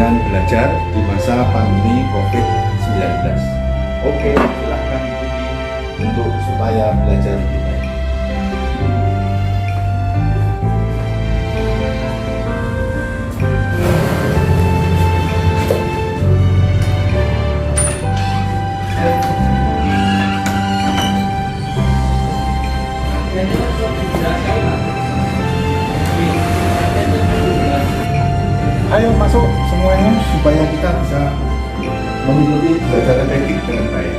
dengan belajar di masa pandemi COVID-19. Oke, silahkan ikuti untuk supaya belajar lebih baik. Ayo masuk semuanya supaya kita bisa mengikuti belajar efektif dengan baik.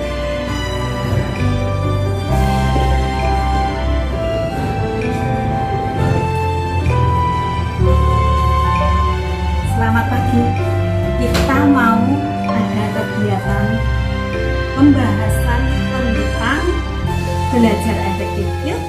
Selamat pagi. Kita mau ada kegiatan pembahasan tentang belajar efektif. Yuk.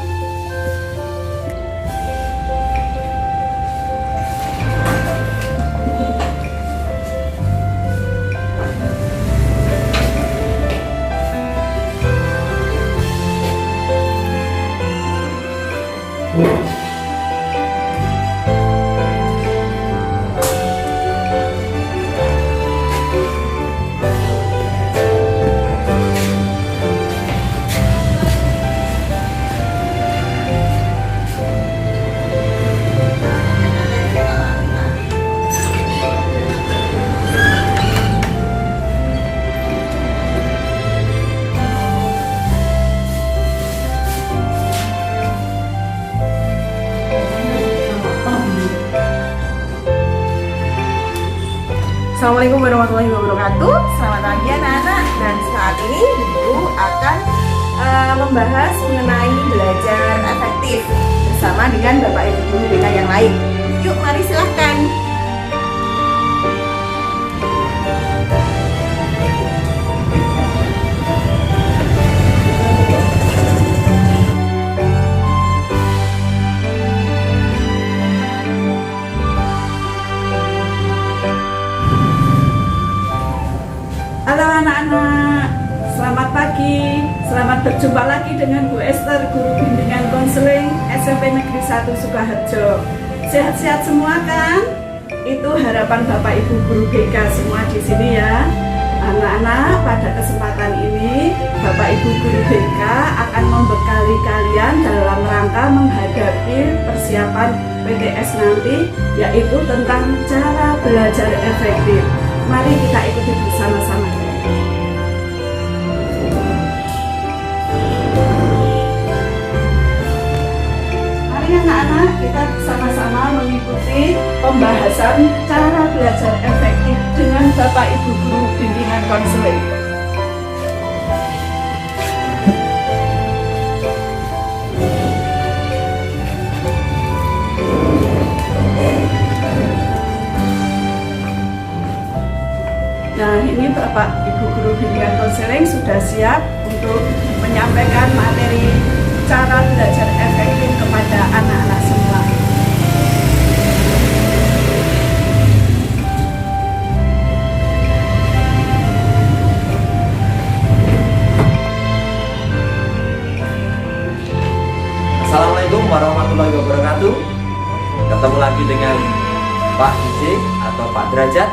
Assalamualaikum warahmatullahi wabarakatuh. Selamat pagi anak-anak. Dan saat ini Ibu akan membahas mengenai belajar efektif bersama dengan Bapak Ibu guru BK yang lain. Yuk, mari silahkan. Halo anak-anak, selamat pagi. Selamat berjumpa lagi dengan Bu Esther, guru bimbingan konseling SMP Negeri 1 Sukoharjo. Sehat-sehat semua kan? Itu harapan Bapak Ibu guru BK semua di sini ya. Anak-anak, pada kesempatan ini Bapak Ibu guru BK akan membekali kalian dalam rangka menghadapi persiapan PTS nanti, yaitu tentang cara belajar efektif. Mari kita ikuti bersama-sama. Mari anak-anak, kita sama-sama mengikuti pembahasan cara belajar efektif dengan Bapak Ibu guru bimbingan konseling. Nah, ini Bapak Ibu guru bimbingan konseling sudah siap untuk menyampaikan materi cara belajar efektif kepada anak-anak semua. Assalamualaikum warahmatullahi wabarakatuh. Ketemu lagi dengan Pak DJ atau Pak Derajat.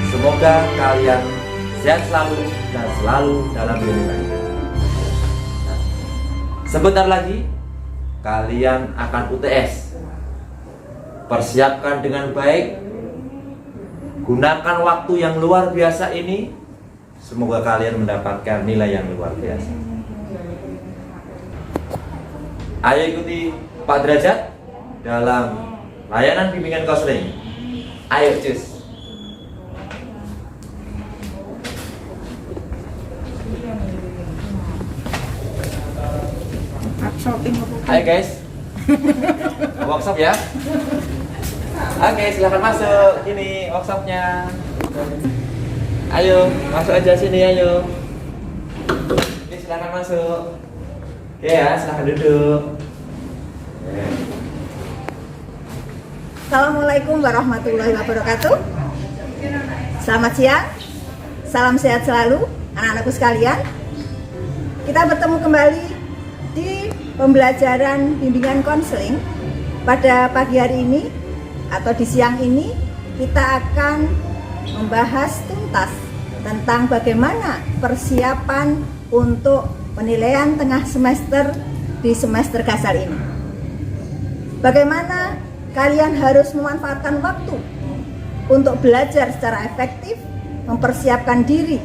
Semoga kalian sehat selalu dan selalu dalam lindungan. Sebentar lagi kalian akan UTS. Persiapkan dengan baik. Gunakan waktu yang luar biasa ini. Semoga kalian mendapatkan nilai yang luar biasa. Ayo ikuti Pak Derajat dalam layanan bimbingan konseling. Ayo cus. Hai guys, workshop ya. Oke, silahkan masuk. Ini workshopnya. Ayo, masuk aja sini, ayo. Ini silahkan masuk. Oke ya, silahkan duduk. Assalamualaikum warahmatullahi wabarakatuh. Selamat siang. Salam sehat selalu anak-anakku sekalian. Kita bertemu kembali di pembelajaran bimbingan konseling. Pada pagi hari ini atau di siang ini kita akan membahas tuntas tentang bagaimana persiapan untuk penilaian tengah semester di semester Gasal ini. Bagaimana kalian harus memanfaatkan waktu untuk belajar secara efektif, mempersiapkan diri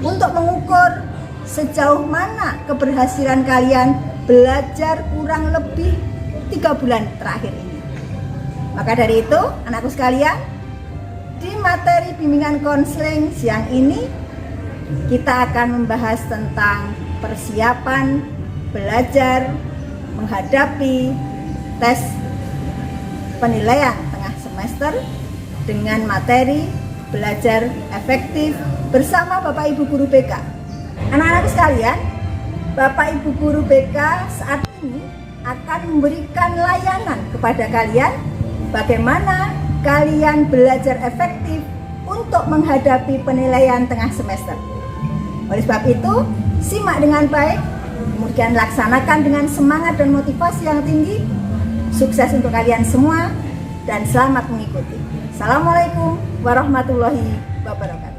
untuk mengukur sejauh mana keberhasilan kalian belajar kurang lebih 3 bulan terakhir ini. Maka dari itu, anakku sekalian, di materi bimbingan konseling siang ini kita akan membahas tentang persiapan belajar menghadapi tes penilaian tengah semester dengan materi belajar efektif bersama Bapak Ibu Guru BK. Anak-anakku sekalian, Bapak Ibu Guru BK saat ini akan memberikan layanan kepada kalian bagaimana kalian belajar efektif untuk menghadapi penilaian tengah semester. Oleh sebab itu, simak dengan baik, kemudian laksanakan dengan semangat dan motivasi yang tinggi. Sukses untuk kalian semua dan selamat mengikuti. Assalamualaikum warahmatullahi wabarakatuh.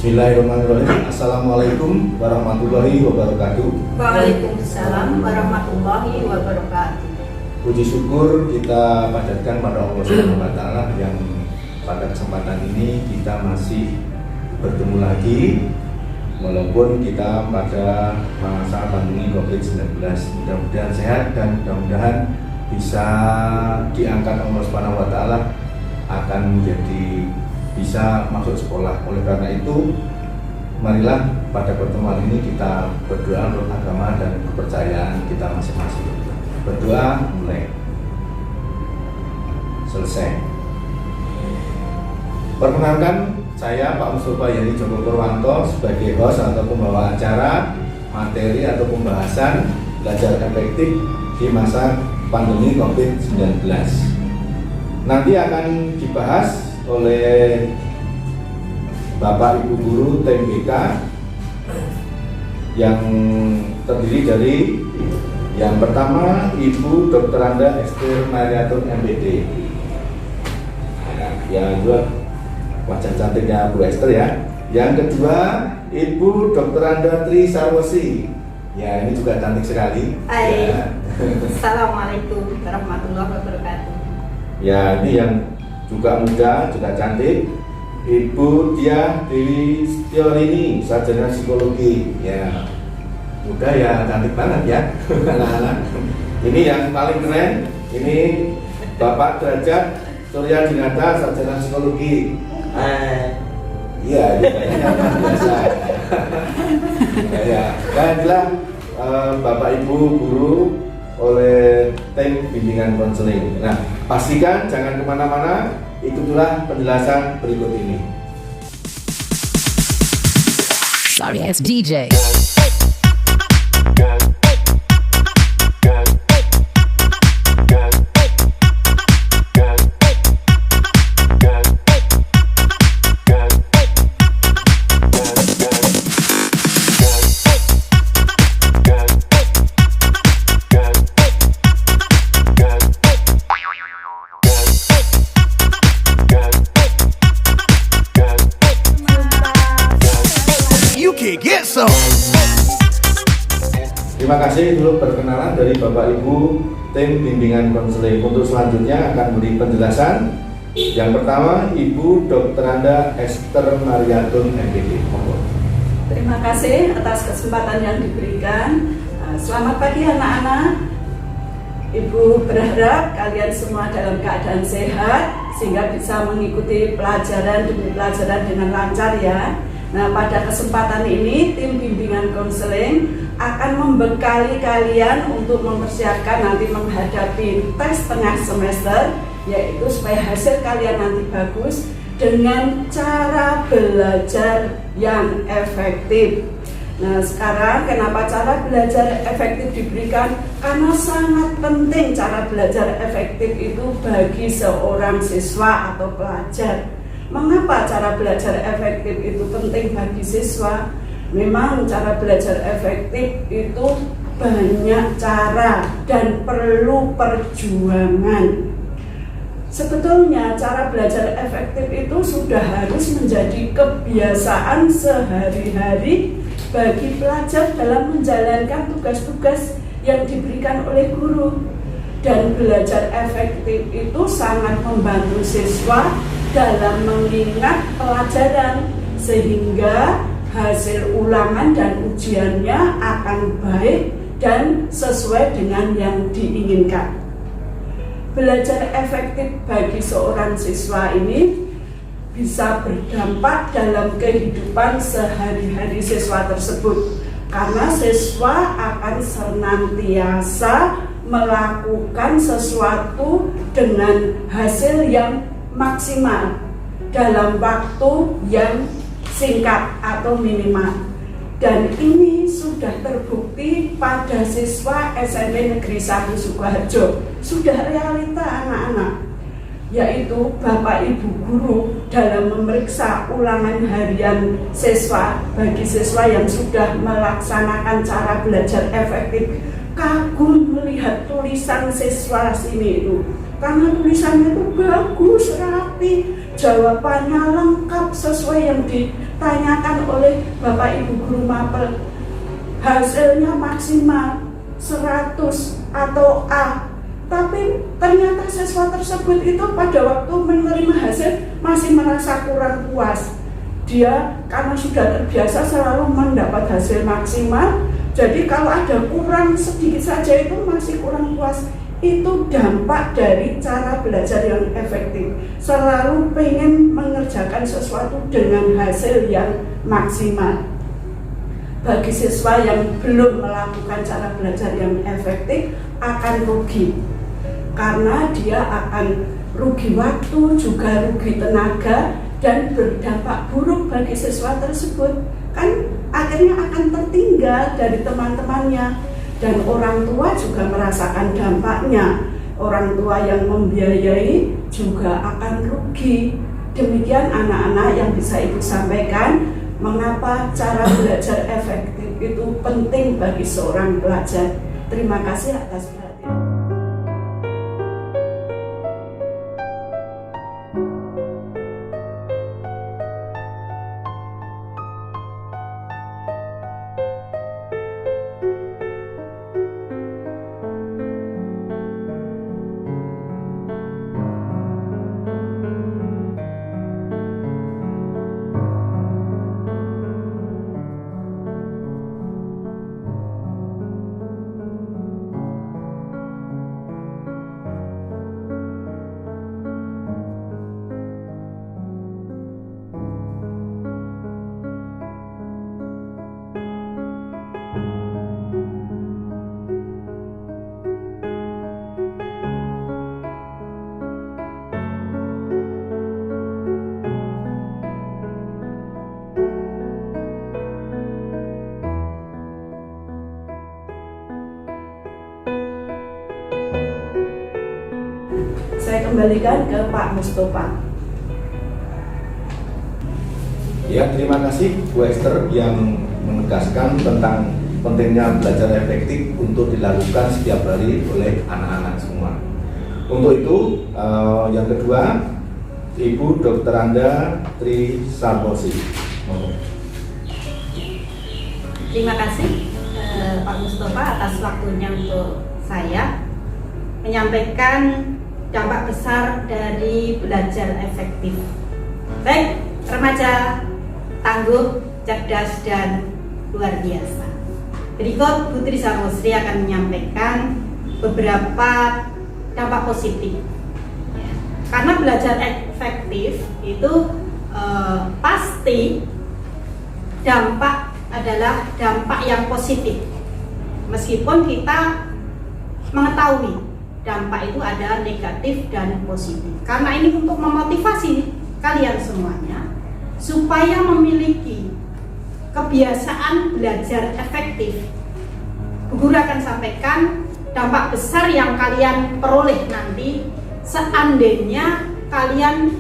Bismillahirrahmanirrahim. Assalamualaikum warahmatullahi wabarakatuh. Waalaikumsalam warahmatullahi wabarakatuh. Puji syukur kita panjatkan pada Allah Subhanahu wa Ta'ala yang pada kesempatan ini kita masih bertemu lagi walaupun kita pada masa pandemi COVID-19. Mudah-mudahan sehat dan mudah-mudahan bisa diangkat Allah Subhanahu wa Ta'ala akan menjadi bisa masuk sekolah. Oleh karena itu, marilah pada pertemuan ini kita berdoa menurut agama dan kepercayaan kita masing-masing. Berdoa mulai. Selesai. Perkenalkan, saya Pak Mustafa Yani Joko Purwanto sebagai host atau pembawa acara materi atau pembahasan belajar efektif di masa pandemi COVID-19. Nanti akan dibahas oleh Bapak Ibu Guru TMBK yang terdiri dari yang pertama Ibu Dr. Anda Esther Mariatun MPD. Yang kedua wajah cantiknya Bu Esther ya. Yang kedua Ibu Dr. Anda Tri Sarwosi. Ya, ini juga cantik sekali. Ya. Assalamualaikum warahmatullahi wabarakatuh. Ya, ini yang juga muda, juga cantik, Ibu Diah Dewi Setiorini, sarjana psikologi. Ya, muda ya, cantik banget ya, anak-anak. Ini yang paling keren, ini Bapak Derajat Surya Dinata, sarjana psikologi. Iya, biasa. Ya, adalah Bapak Ibu guru oleh tim bimbingan konseling. Nah, pastikan jangan kemana-mana, ikutilah penjelasan berikut ini. Sorry ass DJ. Terima kasih dulu perkenalan dari Bapak Ibu tim bimbingan konseling. Untuk selanjutnya akan memberi penjelasan. Yang pertama Ibu Dr. Anda Esther Mariatun MPD. Terima kasih atas kesempatan yang diberikan. Selamat pagi anak-anak. Ibu berharap kalian semua dalam keadaan sehat sehingga bisa mengikuti pelajaran demi pelajaran dengan lancar ya. Nah, pada kesempatan ini tim bimbingan konseling akan membekali kalian untuk mempersiapkan nanti menghadapi tes tengah semester, yaitu supaya hasil kalian nanti bagus dengan cara belajar yang efektif. Nah, sekarang kenapa cara belajar efektif diberikan? Karena sangat penting cara belajar efektif itu bagi seorang siswa atau pelajar. Mengapa cara belajar efektif itu penting bagi siswa? Memang cara belajar efektif itu banyak cara dan perlu perjuangan. Sebetulnya cara belajar efektif itu sudah harus menjadi kebiasaan sehari-hari bagi pelajar dalam menjalankan tugas-tugas yang diberikan oleh guru. Dan belajar efektif itu sangat membantu siswa dalam mengingat pelajaran sehingga hasil ulangan dan ujiannya akan baik dan sesuai dengan yang diinginkan. Belajar efektif bagi seorang siswa ini bisa berdampak dalam kehidupan sehari-hari siswa tersebut, karena siswa akan senantiasa melakukan sesuatu dengan hasil yang maksimal dalam waktu yang singkat atau minimal. Dan ini sudah terbukti pada siswa SMP Negeri 1 Sukoharjo. Sudah realita anak-anak, yaitu Bapak Ibu guru dalam memeriksa ulangan harian siswa bagi siswa yang sudah melaksanakan cara belajar efektif, kagum melihat tulisan siswa sini itu, karena tulisannya itu bagus, rapi, jawabannya lengkap sesuai yang ditanyakan oleh Bapak Ibu guru mapel. Hasilnya maksimal 100 atau A. Tapi ternyata siswa tersebut itu pada waktu menerima hasil masih merasa kurang puas. Dia karena sudah terbiasa selalu mendapat hasil maksimal, jadi kalau ada kurang sedikit saja itu masih kurang puas. Itu dampak dari cara belajar yang efektif. Selalu pengen mengerjakan sesuatu dengan hasil yang maksimal. Bagi siswa yang belum melakukan cara belajar yang efektif akan rugi, karena dia akan rugi waktu, juga rugi tenaga, dan berdampak buruk bagi siswa tersebut. Kan akhirnya akan tertinggal dari teman-temannya, dan orang tua juga merasakan dampaknya. Orang tua yang membiayai juga akan rugi. Demikian anak-anak yang bisa Ibu sampaikan, mengapa cara belajar efektif itu penting bagi seorang pelajar. Terima kasih atas perhatian. Saya kembalikan ke Pak Mustofa. Ya, terima kasih Bu Esther yang menegaskan tentang pentingnya belajar efektif untuk dilakukan setiap hari oleh anak-anak semua. Untuk itu, yang kedua, Ibu Dr. Anda Tri Sarposi. Terima kasih Pak Mustofa atas waktunya untuk saya menyampaikan dampak besar dari belajar efektif. Baik, remaja tangguh, cerdas, dan luar biasa. Berikut Bu Tri Sarposi akan menyampaikan beberapa dampak positif. Karena belajar efektif itu pasti dampak adalah dampak yang positif. Meskipun kita mengetahui dampak itu ada negatif dan positif. Karena ini untuk memotivasi kalian semuanya supaya memiliki kebiasaan belajar efektif. Bu Guru akan sampaikan dampak besar yang kalian peroleh nanti seandainya kalian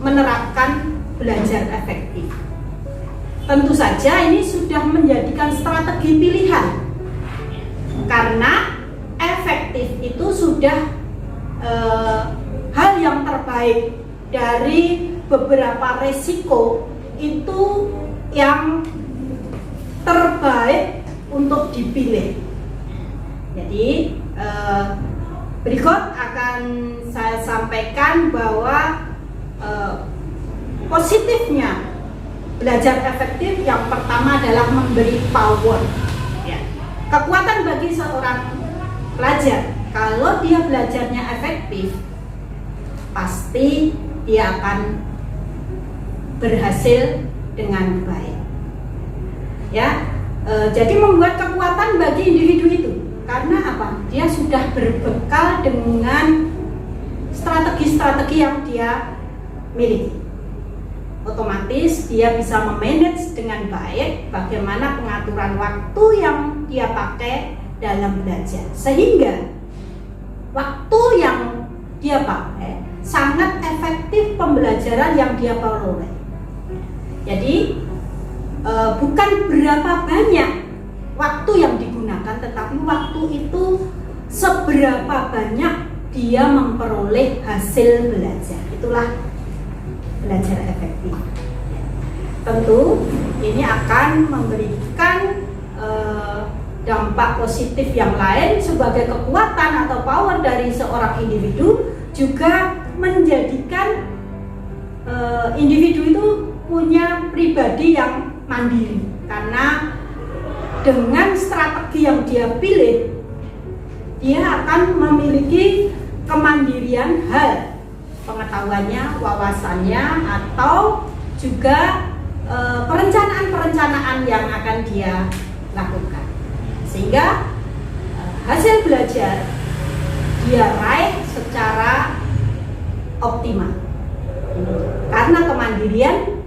menerapkan belajar efektif. tentu saja ini sudah menjadikan strategi pilihan, karena efektif itu sudah hal yang terbaik dari beberapa resiko, itu yang terbaik untuk dipilih. Jadi berikut akan saya sampaikan bahwa positifnya belajar efektif yang pertama adalah memberi power. Ya. Kekuatan bagi seorang pelajar, kalau dia belajarnya efektif, pasti dia akan berhasil dengan baik. Ya, jadi membuat kekuatan bagi individu itu. Karena apa? Dia sudah berbekal dengan strategi-strategi yang dia miliki. Otomatis dia bisa memanage dengan baik bagaimana pengaturan waktu yang dia pakai dalam belajar, sehingga waktu yang dia pakai sangat efektif pembelajaran yang dia peroleh. Jadi bukan berapa banyak waktu yang digunakan, tetapi waktu itu seberapa banyak dia memperoleh hasil belajar. Itulah belajar efektif. Tentu ini akan memberikan dampak positif yang lain sebagai kekuatan atau power dari seorang individu, juga menjadikan individu itu punya pribadi yang mandiri, karena dengan strategi yang dia pilih, dia akan memiliki kemandirian hal, pengetahuannya, wawasannya, atau juga perencanaan-perencanaan yang akan dia lakukan, sehingga hasil belajar dia raih secara optimal karena kemandirian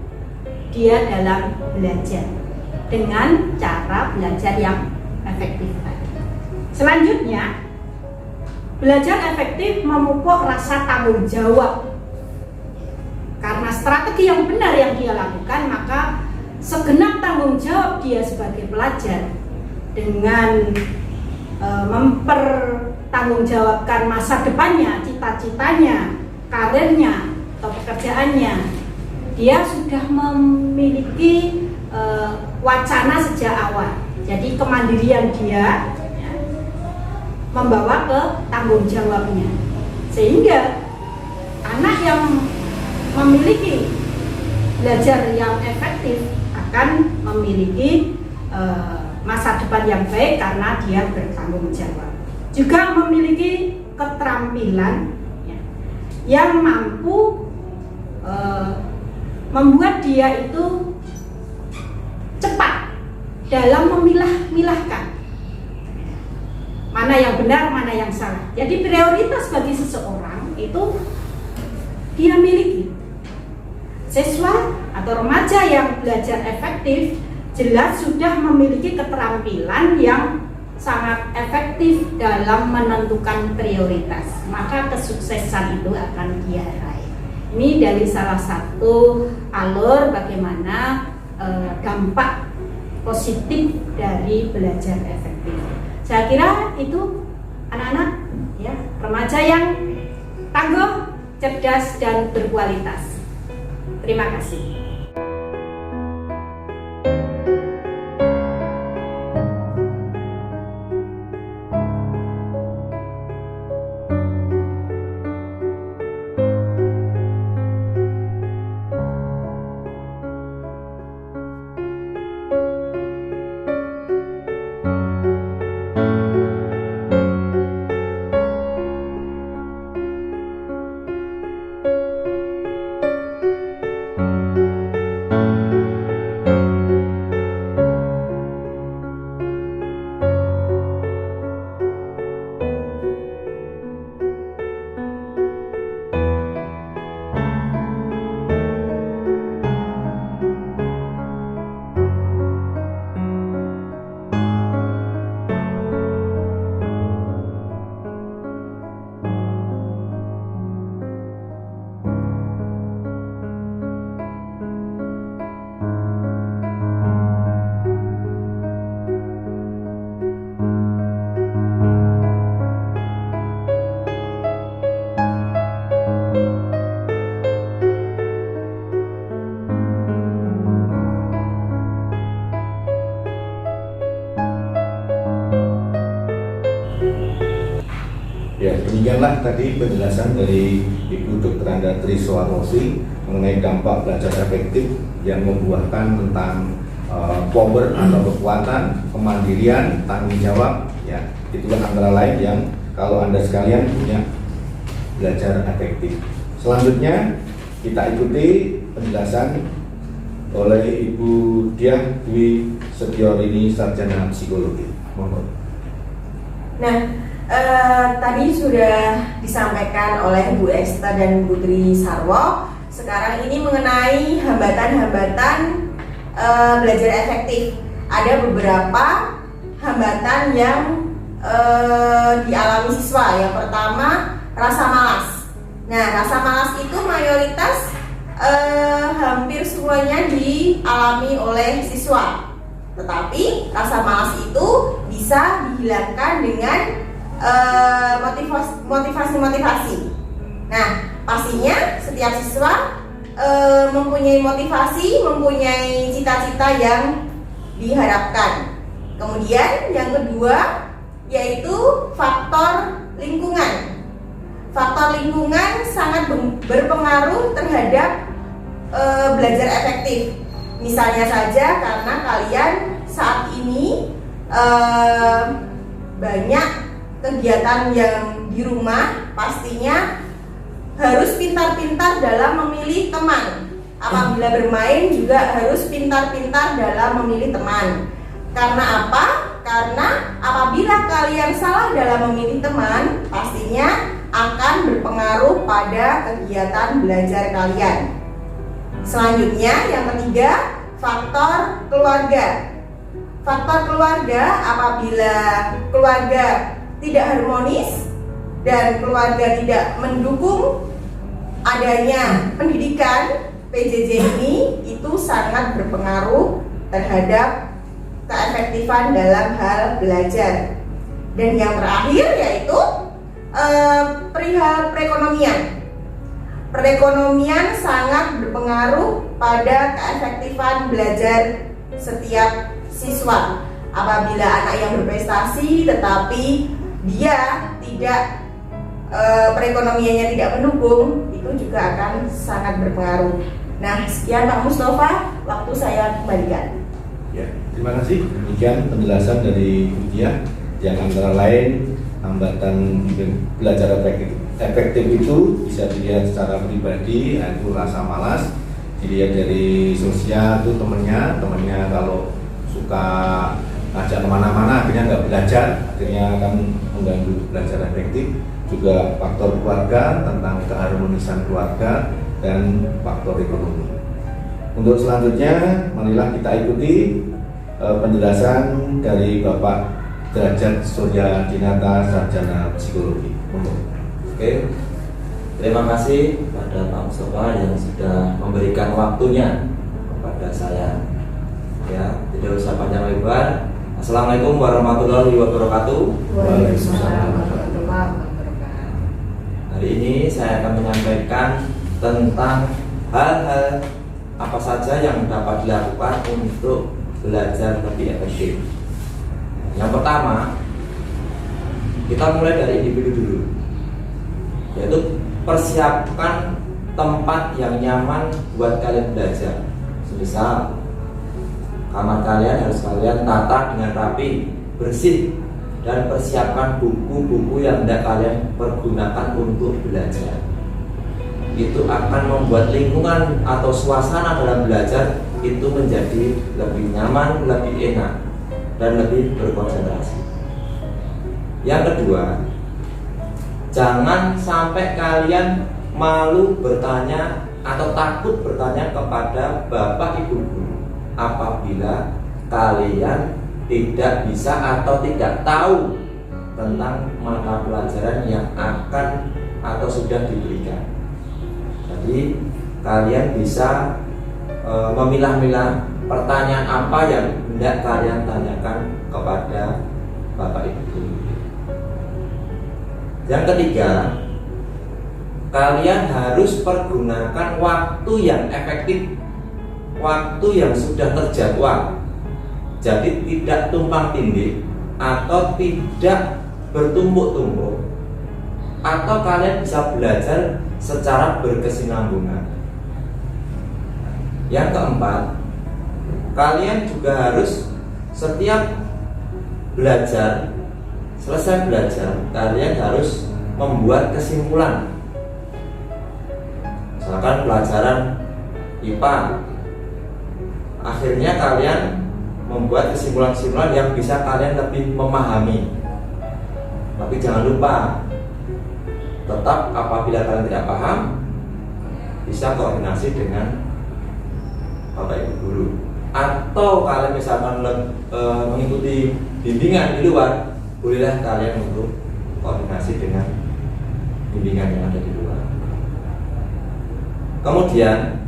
dia dalam belajar dengan cara belajar yang efektif. Selanjutnya, belajar efektif memupuk rasa tanggung jawab. Karena strategi yang benar yang dia lakukan, maka segenap tanggung jawab dia sebagai pelajar dengan mempertanggungjawabkan masa depannya, cita-citanya, karirnya, atau pekerjaannya. Dia sudah memiliki wacana sejak awal. Jadi kemandirian dia membawa ke tanggung jawabnya, sehingga anak yang memiliki belajar yang efektif akan memiliki masa depan yang baik karena dia bertanggung jawab. Juga memiliki keterampilan yang mampu membuat dia itu cepat dalam memilah-milahkan mana yang benar, mana yang salah. Jadi prioritas bagi seseorang itu dia miliki. Siswa atau remaja yang belajar efektif jelas sudah memiliki keterampilan yang sangat efektif dalam menentukan prioritas, maka kesuksesan itu akan dia raih. Ini dari salah satu alur bagaimana dampak positif dari belajar efektif. Saya kira itu anak-anak ya, remaja yang tangguh, cerdas dan berkualitas. Terima kasih. Ya, demikianlah tadi penjelasan dari Ibu Dr. Anda Triswarnosi mengenai dampak belajar efektif yang membuahkan tentang power atau kekuatan, kemandirian, tanggung jawab. Ya, itulah antara lain yang kalau Anda sekalian punya belajar efektif. Selanjutnya kita ikuti penjelasan oleh Ibu Diah Dwi Setiorini, Sarjana Psikologi. Monggo. Nah, tadi sudah disampaikan oleh Bu Esther dan Bu Tri Sarwo. Sekarang ini mengenai hambatan-hambatan belajar efektif. Ada beberapa hambatan yang dialami siswa. Yang pertama, rasa malas. Nah, rasa malas itu mayoritas hampir semuanya dialami oleh siswa. Tetapi rasa malas itu bisa dihilangkan dengan motivasi. Nah, pastinya setiap siswa mempunyai motivasi, mempunyai cita-cita yang diharapkan. Kemudian yang kedua yaitu faktor lingkungan. Faktor lingkungan sangat berpengaruh terhadap belajar efektif. Misalnya saja karena kalian saat ini banyak kegiatan yang di rumah, pastinya harus pintar-pintar dalam memilih teman. Apabila bermain juga harus pintar-pintar dalam memilih teman. Karena apa? Karena apabila kalian salah dalam memilih teman, pastinya akan berpengaruh pada kegiatan belajar kalian. Selanjutnya yang ketiga, faktor keluarga. Faktor keluarga, apabila keluarga tidak harmonis dan keluarga tidak mendukung adanya pendidikan PJJ ini, itu sangat berpengaruh terhadap keefektifan dalam hal belajar. Dan yang terakhir yaitu perihal perekonomian. Perekonomian sangat berpengaruh pada keefektifan belajar setiap siswa. Apabila anak yang berprestasi tetapi dia tidak perekonomiannya tidak mendukung, itu juga akan sangat berpengaruh. Nah, sekian Pak Mustafa, waktu saya kembalikan. Ya, terima kasih. Demikian penjelasan dari Bu Diah yang antara lain hambatan belajar efektif itu bisa dilihat secara pribadi, yaitu rasa malas. Dilihat dari sosial itu temennya kalau suka ngajak kemana-mana akhirnya nggak belajar, akhirnya akan mengganggu belajar efektif. Juga faktor keluarga, tentang keharmonisan keluarga, dan faktor ekonomi. Untuk selanjutnya, marilah kita ikuti penjelasan dari Bapak Derajat Surya Dinata, Sarjana Psikologi. Oke, terima kasih pada Pak Mustafa yang sudah memberikan waktunya kepada saya. Ya, tidak usah panjang lebar. Assalamualaikum warahmatullahi wabarakatuh. Waalaikumsalam warahmatullahi wabarakatuh. Hari ini saya akan menyampaikan tentang hal-hal apa saja yang dapat dilakukan untuk belajar lebih efektif. Yang pertama, kita mulai dari individu dulu, yaitu persiapkan tempat yang nyaman buat kalian belajar. Misal, kamar kalian harus kalian tata dengan rapi, bersih, dan persiapkan buku-buku yang hendak kalian pergunakan untuk belajar. Itu akan membuat lingkungan atau suasana dalam belajar itu menjadi lebih nyaman, lebih enak, dan lebih berkonsentrasi. Yang kedua, jangan sampai kalian malu bertanya atau takut bertanya kepada Bapak Ibu guru apabila kalian tidak bisa atau tidak tahu tentang mata pelajaran yang akan atau sudah diberikan. Jadi kalian bisa memilah-milah pertanyaan apa yang hendak kalian tanyakan kepada Bapak Ibu guru. Yang ketiga, kalian harus pergunakan waktu yang efektif, waktu yang sudah terjadwal. Jadi tidak tumpang tindih atau tidak bertumpuk-tumpuk, atau kalian bisa belajar secara berkesinambungan. Yang keempat, kalian juga harus setiap belajar, selesai belajar, kalian harus membuat kesimpulan. Misalkan pelajaran IPA, akhirnya kalian membuat kesimpulan-kesimpulan yang bisa kalian lebih memahami. Tapi jangan lupa, tetap apabila kalian tidak paham, bisa koordinasi dengan Bapak Ibu guru. Atau kalian misalkan mengikuti bimbingan di luar, bolehlah kalian untuk koordinasi dengan bimbingan yang ada di luar. Kemudian,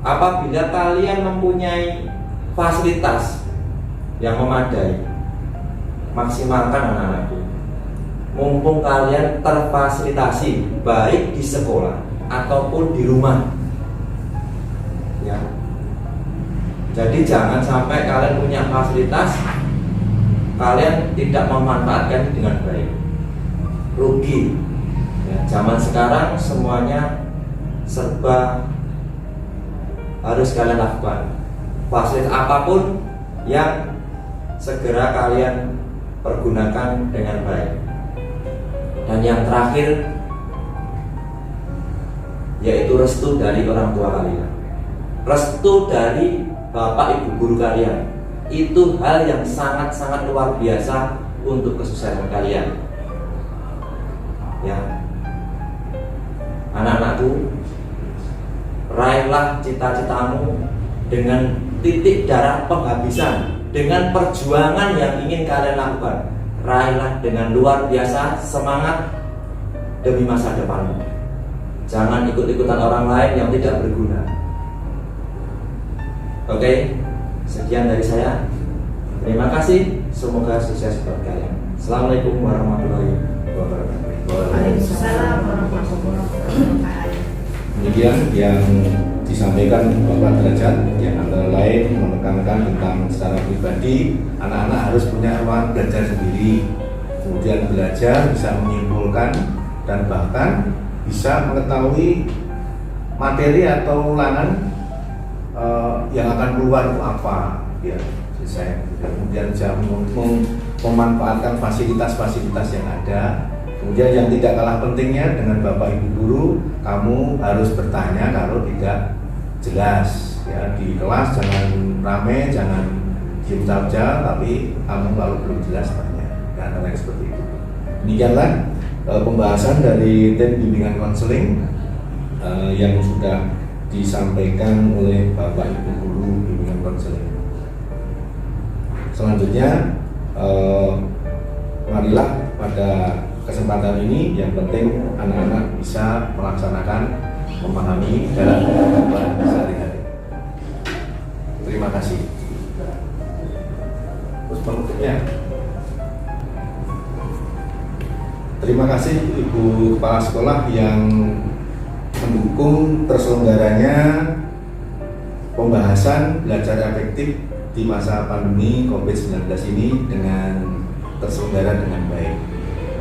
apabila kalian mempunyai fasilitas yang memadai, maksimalkan anak-anakku. Mumpung kalian terfasilitasi baik di sekolah ataupun di rumah, ya. Jadi jangan sampai kalian punya fasilitas, kalian tidak memanfaatkan dengan baik, rugi. Ya, zaman sekarang semuanya serba harus kalian lakukan. Fasilitas apapun yang segera kalian pergunakan dengan baik. Dan yang terakhir, yaitu restu dari orang tua kalian, restu dari bapak ibu guru kalian. Itu hal yang sangat-sangat luar biasa untuk kesuksesan kalian. Ya, anak-anakku, raihlah cita-citamu dengan titik darah penghabisan, dengan perjuangan yang ingin kalian lakukan. Raihlah dengan luar biasa semangat demi masa depanmu. Jangan ikut-ikutan orang lain yang tidak berguna. Oke, sekian dari saya. Terima kasih. Semoga sukses buat kalian. Assalamualaikum warahmatullahi wabarakatuh. Waalaikumsalam warahmatullahi wabarakatuh. Demikian yang disampaikan Bapak Derajat, yang antara lain menekankan tentang secara pribadi anak-anak harus punya ruang belajar sendiri, kemudian belajar bisa menyimpulkan dan bahkan bisa mengetahui materi atau ulangan yang akan keluar itu apa, ya. Saya kemudian bisa memanfaatkan fasilitas-fasilitas yang ada. Kemudian yang tidak kalah pentingnya dengan Bapak Ibu guru, kamu harus bertanya kalau tidak jelas, ya. Di kelas jangan rame, jangan diem saja, tapi kamu kalau belum jelas tanya, dan lain seperti itu. Demikianlah pembahasan dari tim bimbingan konseling yang sudah disampaikan oleh Bapak Ibu guru bimbingan konseling. Selanjutnya, marilah pada kesempatan ini yang penting anak-anak bisa melaksanakan, memahami dalam kehidupan sehari-hari. Terima kasih. Terus penutupnya, terima kasih Ibu Kepala Sekolah yang mendukung terselenggaranya pembahasan belajar efektif di masa pandemi COVID-19 ini dengan terselenggara dengan baik.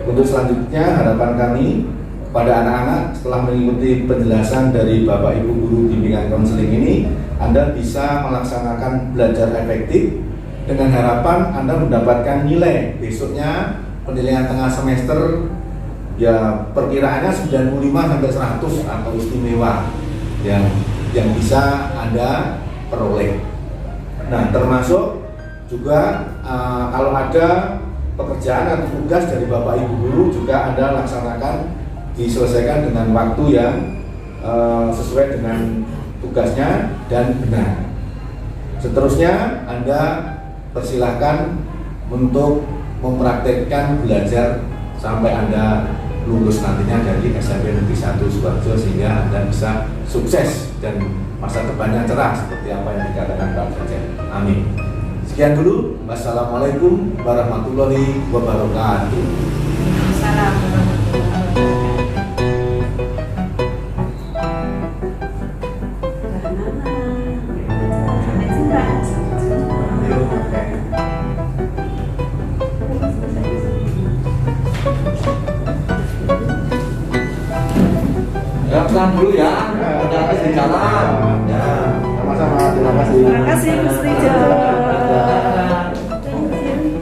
Untuk selanjutnya, harapan kami pada anak-anak setelah mengikuti penjelasan dari Bapak Ibu guru bimbingan konseling ini, Anda bisa melaksanakan belajar efektif dengan harapan Anda mendapatkan nilai besoknya penilaian tengah semester, ya perkiraannya 95 sampai 100 atau istimewa yang bisa Anda peroleh. Nah, termasuk juga kalau ada pekerjaan atau tugas dari Bapak Ibu guru juga Anda laksanakan, diselesaikan dengan waktu yang sesuai dengan tugasnya dan benar. Seterusnya Anda persilahkan untuk mempraktekkan belajar sampai Anda lulus nantinya dari SMP Negeri 1 Sukoharjo, sehingga Anda bisa sukses dan masa depannya cerah seperti apa yang dikatakan Pak Derajat. Amin. Sekian dulu. Wassalamualaikum warahmatullahi wabarakatuh. Assalamualaikum. sekarang dulu ya. Kita habis di jalan. Ya. Sama-sama, terima kasih. Terima kasih Gusti Jo.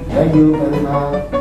Thank you very much.